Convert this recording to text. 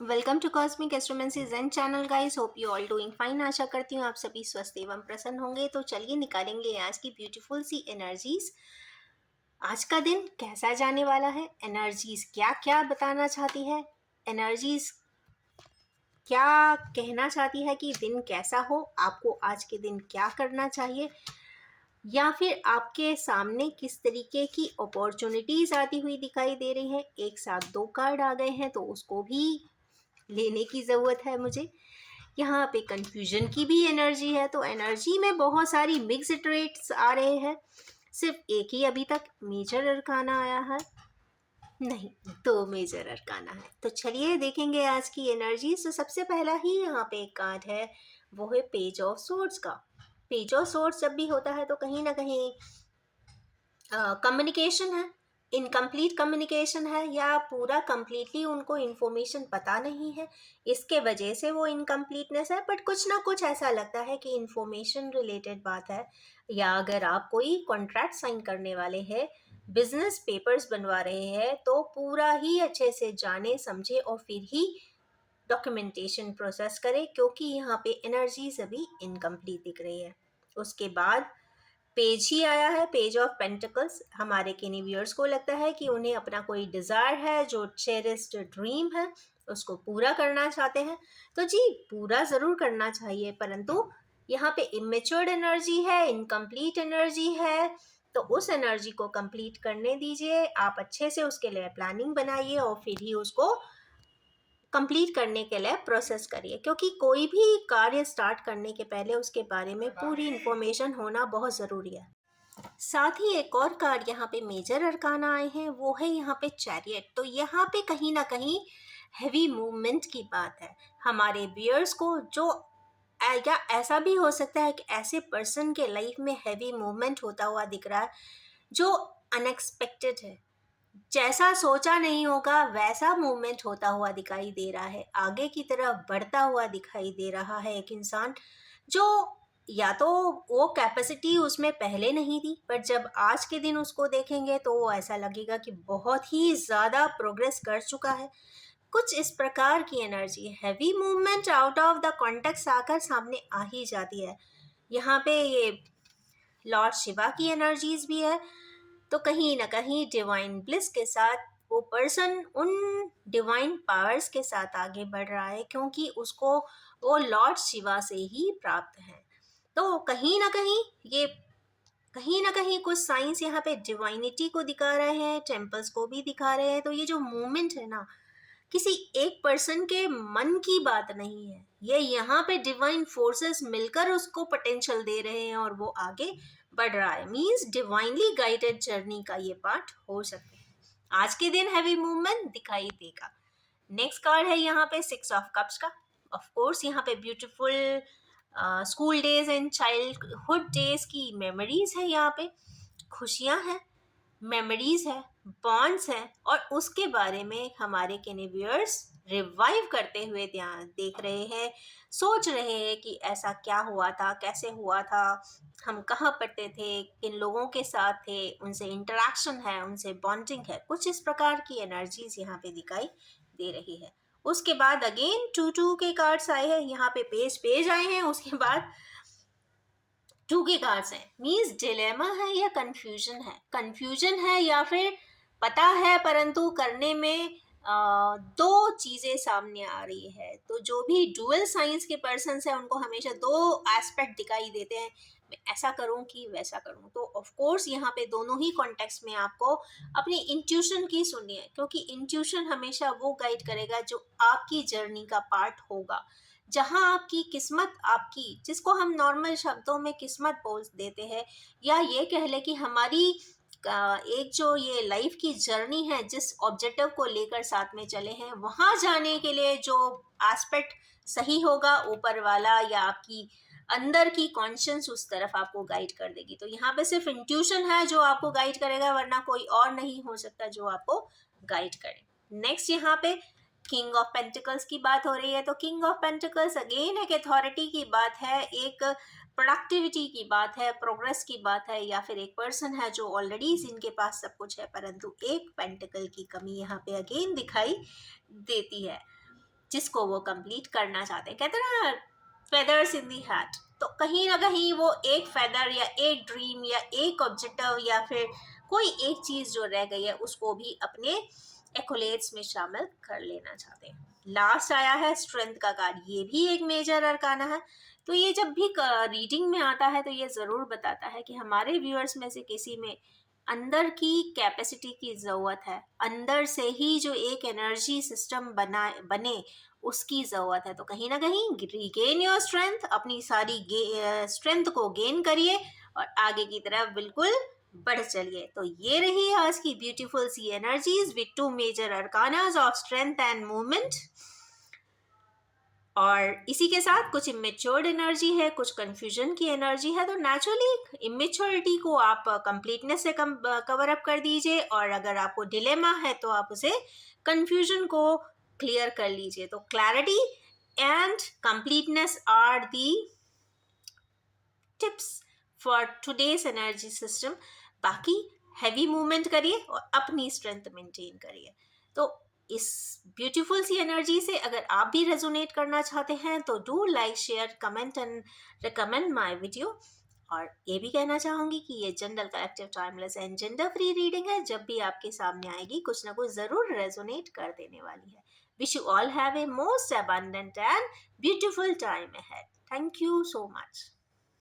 Welcome to cosmic astromancy zen channel guys. Hope you all doing fine. आशा करती हूँ आप सभी स्वस्थ एवं प्रसन्न होंगे। तो चलिए निकालेंगे आज की ब्यूटीफुल सी एनर्जीज। आज का दिन कैसा जाने वाला है, एनर्जीज क्या क्या बताना चाहती है, एनर्जीज क्या कहना चाहती है कि दिन कैसा हो, आपको आज के दिन क्या करना चाहिए, या फिर आपके सामने किस तरीके की अपॉर्चुनिटीज आती हुई दिखाई दे रही है। एक साथ दो कार्ड आ गए हैं तो उसको भी लेने की ज़रूरत है मुझे। यहाँ पे कंफ्यूजन की भी एनर्जी है, तो एनर्जी में बहुत सारी मिक्स्ड रेट्स आ रहे हैं। सिर्फ एक ही अभी तक मेजर अरकाना आया है, नहीं, दो मेजर अरकाना है। तो चलिए देखेंगे आज की एनर्जी। तो सबसे पहला ही यहाँ पे एक कार्ड है, वो है पेज ऑफ सोर्ड्स का। पेज ऑफ सोर्ड्स जब भी होता है तो कहीं ना कहीं कम्युनिकेशन है, इनकम्प्लीट कम्युनिकेशन है, या पूरा कंप्लीटली उनको इन्फॉर्मेशन पता नहीं है, इसके वजह से वो इनकम्प्लीटनेस है। बट कुछ ना कुछ ऐसा लगता है कि इन्फॉर्मेशन रिलेटेड बात है, या अगर आप कोई कॉन्ट्रैक्ट साइन करने वाले हैं, बिजनेस पेपर्स बनवा रहे हैं, तो पूरा ही अच्छे से जाने समझे और फिर ही डॉक्यूमेंटेशन प्रोसेस करें, क्योंकि यहाँ पे एनर्जीज अभी इनकम्प्लीट दिख रही है। उसके बाद पेज ही आया है, पेज ऑफ पेंटिकल्स। हमारे किन्हीं व्यूअर्स को लगता है कि उन्हें अपना कोई डिज़ायर है, जो चेरिस्ड ड्रीम है, उसको पूरा करना चाहते हैं। तो जी, पूरा ज़रूर करना चाहिए, परंतु यहाँ पे इमेच्योर्ड एनर्जी है, इनकम्प्लीट एनर्जी है। तो उस एनर्जी को कंप्लीट करने दीजिए, आप अच्छे से उसके लिए प्लानिंग बनाइए और फिर ही उसको कंप्लीट करने के लिए प्रोसेस करिए, क्योंकि कोई भी कार्य स्टार्ट करने के पहले उसके बारे में पूरी इन्फॉर्मेशन होना बहुत ज़रूरी है। साथ ही एक और कार्ड यहाँ पे मेजर अरकाना आए हैं, वो है यहाँ पे चैरियट। तो यहाँ पे कहीं ना कहीं हैवी मूवमेंट की बात है हमारे व्यूअर्स को, जो या ऐसा भी हो सकता है कि ऐसे पर्सन के लाइफ में हैवी मूवमेंट होता हुआ दिख रहा है जो अनएक्सपेक्टेड है, जैसा सोचा नहीं होगा वैसा मूवमेंट होता हुआ दिखाई दे रहा है, आगे की तरफ बढ़ता हुआ दिखाई दे रहा है एक इंसान, जो या तो वो कैपेसिटी उसमें पहले नहीं थी, पर जब आज के दिन उसको देखेंगे तो वो ऐसा लगेगा कि बहुत ही ज़्यादा प्रोग्रेस कर चुका है। कुछ इस प्रकार की energy, heavy movement out of the context आकर सामने आ ही जाती है। यहाँ पे ये लॉर्ड शिवा की एनर्जीज भी है। तो कहीं ना कहीं डिवाइन ब्लिस के साथ वो पर्सन उन डिवाइन पावर्स के साथ आगे बढ़ रहा है, क्योंकि उसको वो लॉर्ड शिवा से ही प्राप्त है। तो कहीं ना कहीं ये, कहीं ना कहीं कुछ साइंस यहाँ पे डिवाइनिटी को दिखा रहे हैं, टेम्पल्स को भी दिखा रहे हैं। तो ये जो मूवमेंट है ना, किसी एक पर्सन के मन की बात नहीं है, ये यहाँ पे डिवाइन फोर्सेस मिलकर उसको पोटेंशियल दे रहे हैं और वो आगे बढ़ रहा है। मींस डिवाइनली गाइडेड जर्नी का ये पार्ट हो सकते हैं। आज के दिन हैवी मूवमेंट दिखाई देगा। नेक्स्ट कार्ड है यहाँ पे सिक्स ऑफ कप्स का। ऑफ कोर्स यहाँ पे beautiful school days and childhood days की मेमोरीज है, यहाँ पे खुशियाँ हैं, मेमोरीज है, बॉन्ड्स हैं, और उसके बारे में हमारे केनेवियर्स रिवाइव करते हुए ध्यान देख रहे हैं, सोच रहे हैं कि ऐसा क्या हुआ था, कैसे हुआ था, हम कहाँ पढ़ते थे, किन लोगों के साथ थे, उनसे इंटरेक्शन है, उनसे बॉन्डिंग है। कुछ इस प्रकार की एनर्जीज यहाँ पे दिखाई दे रही है। उसके बाद अगेन टू टू के कार्ड्स आए हैं, यहाँ पे पेज पेज आए हैं। उसके बाद टू के कार्ड्स हैं, मीन्स डिलेमा है या कंफ्यूजन है या फिर पता है परंतु करने में दो चीजें सामने आ रही है। तो जो भी डुअल साइंस के पर्सन है उनको हमेशा दो एस्पेक्ट दिखाई देते हैं, मैं ऐसा करूं कि वैसा करूं। तो ऑफ कोर्स यहाँ पे दोनों ही कॉन्टेक्स्ट में आपको अपनी इंट्यूशन की सुननी है, क्योंकि इंट्यूशन हमेशा वो गाइड करेगा जो आपकी जर्नी का पार्ट होगा। जहाँ आपकी किस्मत, आपकी जिसको हम नॉर्मल शब्दों में किस्मत बोल देते हैं, या ये कह ले कि हमारी एक जो ये लाइफ की जर्नी है, जिस ऑब्जेक्टिव को लेकर साथ में चले हैं, वहाँ जाने के लिए जो एस्पेक्ट सही होगा, ऊपर वाला या आपकी अंदर की कॉन्शियंस उस तरफ आपको गाइड कर देगी। तो यहाँ पे सिर्फ इंट्यूशन है जो आपको गाइड करेगा, वरना कोई और नहीं हो सकता जो आपको गाइड करे। नेक्स्ट यहाँ पे किंग ऑफ पेंटिकल्स की बात हो रही है। तो किंग ऑफ पेंटिकल्स अगेन एक अथॉरिटी की बात है, एक प्रोडक्टिविटी की बात है, प्रोग्रेस की बात है, या फिर एक पर्सन है जो ऑलरेडी जिनके पास सब कुछ है, परंतु एक पेंटिकल की कमी यहाँ पे अगेन दिखाई देती है। जिसको वो कंप्लीट करना चाहते हैं। कहते हैं ना फेदर्स इन दी हैट, तो कहीं ना कहीं वो एक फेदर या एक ड्रीम या एक ऑब्जेक्टिव या फिर कोई एक चीज जो रह गई है उसको भी अपने एक्कोलेट्स में शामिल कर लेना चाहते हैं। लास्ट आया है स्ट्रेंथ का कार्ड, ये भी एक मेजर अरकाना है। तो ये जब भी रीडिंग में आता है तो ये जरूर बताता है कि हमारे व्यूअर्स में से किसी में अंदर की कैपेसिटी की ज़रूरत है, अंदर से ही जो एक एनर्जी सिस्टम बने उसकी ज़रूरत है। तो कहीं ना कहीं रिगेन योर स्ट्रेंथ, अपनी सारी स्ट्रेंथ को गेन करिए और आगे की तरफ बिल्कुल बढ़ चलिए। तो ये रही आज की beautiful see energies with 2 major arcanas of strength and movement. और इसी के साथ कुछ इमेच्योर्ड एनर्जी है, कुछ कंफ्यूजन की एनर्जी है। तो नेचुरली इमेच्योरिटी को आप कंप्लीटनेस से कवर अप कर दीजिए, और अगर आपको डिलेमा है तो आप उसे कंफ्यूजन को क्लियर कर लीजिए। तो clarity and completeness are the tips for today's energy system. बाकी हैवी मूवमेंट करिए और अपनी स्ट्रेंथ मेंटेन करिए। तो इस ब्यूटीफुल सी एनर्जी से अगर आप भी रेजोनेट करना चाहते हैं तो do like, share, comment and recommend my video. और ये भी कहना चाहूंगी कि ये general, collective, timeless and gender free reading है। जब भी आपके सामने आएगी कुछ ना कुछ जरूर रेजोनेट कर देने वाली है। Wish you all have a most abundant and beautiful time ahead. Thank you so much.